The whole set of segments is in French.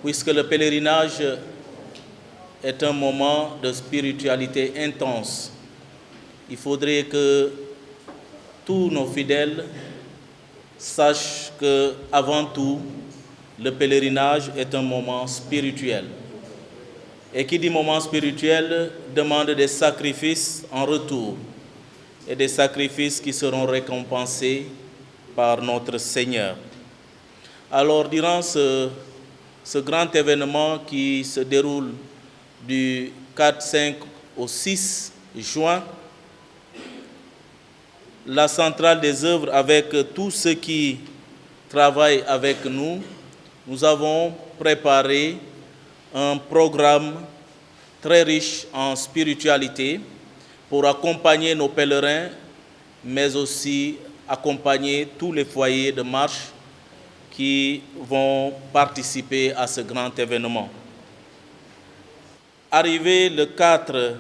puisque le pèlerinage est un moment de spiritualité intense. Il faudrait que tous nos fidèles sachent qu'avant tout, le pèlerinage est un moment spirituel. Et qui dit moment spirituel demande des sacrifices en retour, et des sacrifices qui seront récompensés par notre Seigneur. Alors, durant ce grand événement qui se déroule du 4, 5 au 6 juin, la centrale des œuvres, avec tous ceux qui travaillent avec nous, nous avons préparé un programme très riche en spiritualité pour accompagner nos pèlerins, mais aussi accompagner tous les foyers de marche qui vont participer à ce grand événement. Arrivé le 4,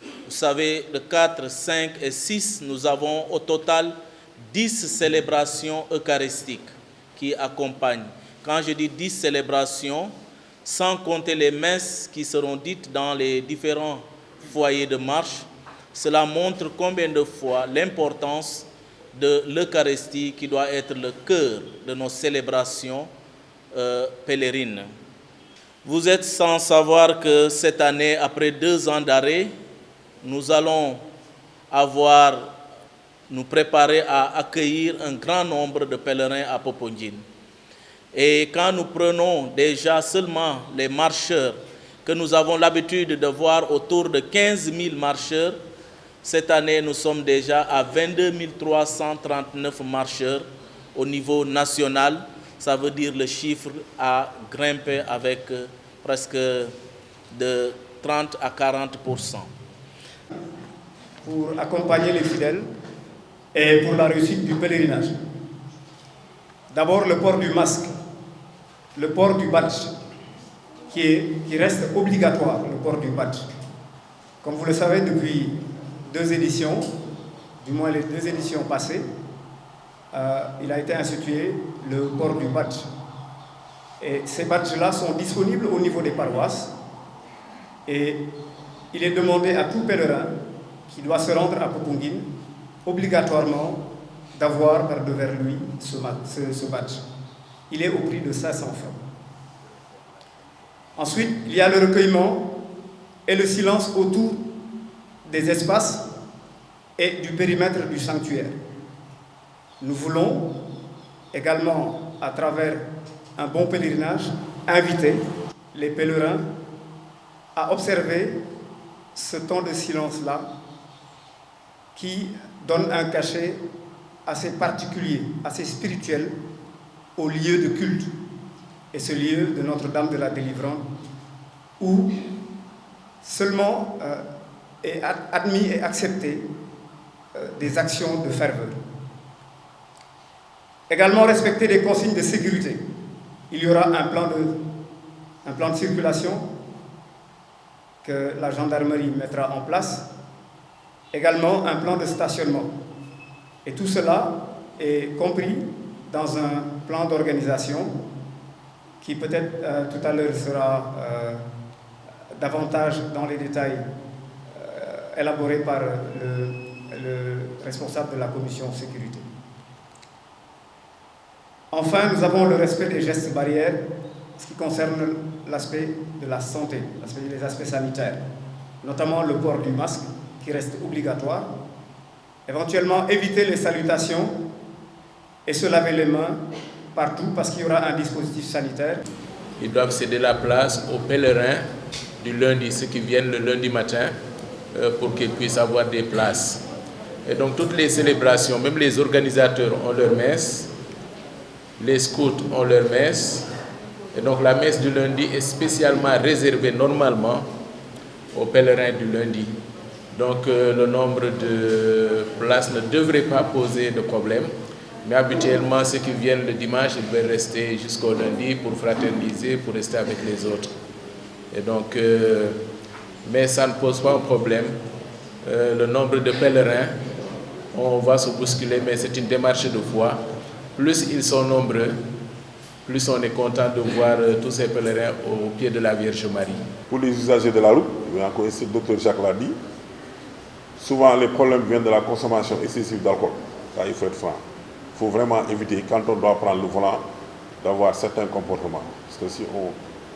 vous savez, le 4, 5 et 6, nous avons au total 10 célébrations eucharistiques qui accompagnent. Quand je dis 10 célébrations, sans compter les messes qui seront dites dans les différents foyers de marche, cela montre combien de fois l'importance de l'Eucharistie qui doit être le cœur de nos célébrations pèlerines. Vous êtes sans savoir que cette année, après 2 ans d'arrêt, nous allons nous préparer à accueillir un grand nombre de pèlerins à Poponguine. Et quand nous prenons déjà seulement les marcheurs, que nous avons l'habitude de voir autour de 15 000 marcheurs, cette année nous sommes déjà à 22 339 marcheurs au niveau national. Ça veut dire le chiffre a grimpé avec presque de 30 à 40%. Pour accompagner les fidèles et pour la réussite du pèlerinage. D'abord le port du masque, le port du badge, qui reste obligatoire, le port du badge. Comme vous le savez, depuis 2 éditions, du moins les 2 éditions passées, il a été institué le port du badge. Et ces badges-là sont disponibles au niveau des paroisses et il est demandé à tout pèlerin qui doit se rendre à Poponguine obligatoirement d'avoir par devers lui ce badge. Il est au prix de 500 francs. Ensuite, il y a le recueillement et le silence autour des espaces et du périmètre du sanctuaire. Nous voulons également, à travers un bon pèlerinage, inviter les pèlerins à observer ce temps de silence-là qui donne un cachet assez particulier, assez spirituel au lieu de culte. Et ce lieu de Notre-Dame de la Délivrance où seulement est admis et accepté des actions de ferveur. Également respecter les consignes de sécurité. Il y aura un plan de circulation que la gendarmerie mettra en place, également un plan de stationnement. Et tout cela est compris dans un plan d'organisation qui peut-être tout à l'heure sera davantage dans les détails élaboré par le responsable de la commission sécurité. Enfin, nous avons le respect des gestes barrières, ce qui concerne l'aspect de la santé, les aspects sanitaires, notamment le port du masque qui reste obligatoire, éventuellement éviter les salutations et se laver les mains partout parce qu'il y aura un dispositif sanitaire. Ils doivent céder la place aux pèlerins du lundi, ceux qui viennent le lundi matin, pour qu'ils puissent avoir des places. Et donc toutes les célébrations, même les organisateurs ont leur messe, les scouts ont leur messe, et donc la messe du lundi est spécialement réservée normalement aux pèlerins du lundi. Donc le nombre de places ne devrait pas poser de problème, mais habituellement ceux qui viennent le dimanche, ils veulent rester jusqu'au lundi pour fraterniser, pour rester avec les autres. Et donc, mais ça ne pose pas un problème. Le nombre de pèlerins, on va se bousculer, mais c'est une démarche de foi. Plus ils sont nombreux, plus on est content de voir tous ces pèlerins au pied de la Vierge Marie. Pour les usagers de la route, encore ici, le docteur Jacques l'a dit, souvent les problèmes viennent de la consommation excessive d'alcool. Ça, il faut être franc. Il faut vraiment éviter, quand on doit prendre le volant, d'avoir certains comportements. Parce que si on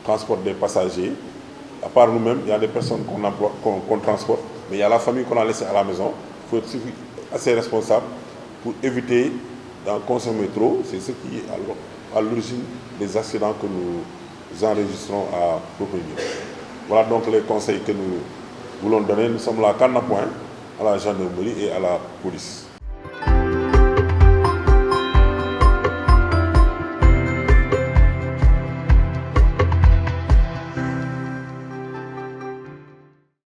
transporte des passagers, à part nous-mêmes, il y a des personnes qu'on transporte, mais il y a la famille qu'on a laissée à la maison. Il faut être assez responsable pour éviter d'en consommer trop. C'est ce qui est à l'origine des accidents que nous enregistrons à Popenguine. Voilà donc les conseils que nous voulons donner. Nous sommes là qu'en appoint à la gendarmerie et à la police.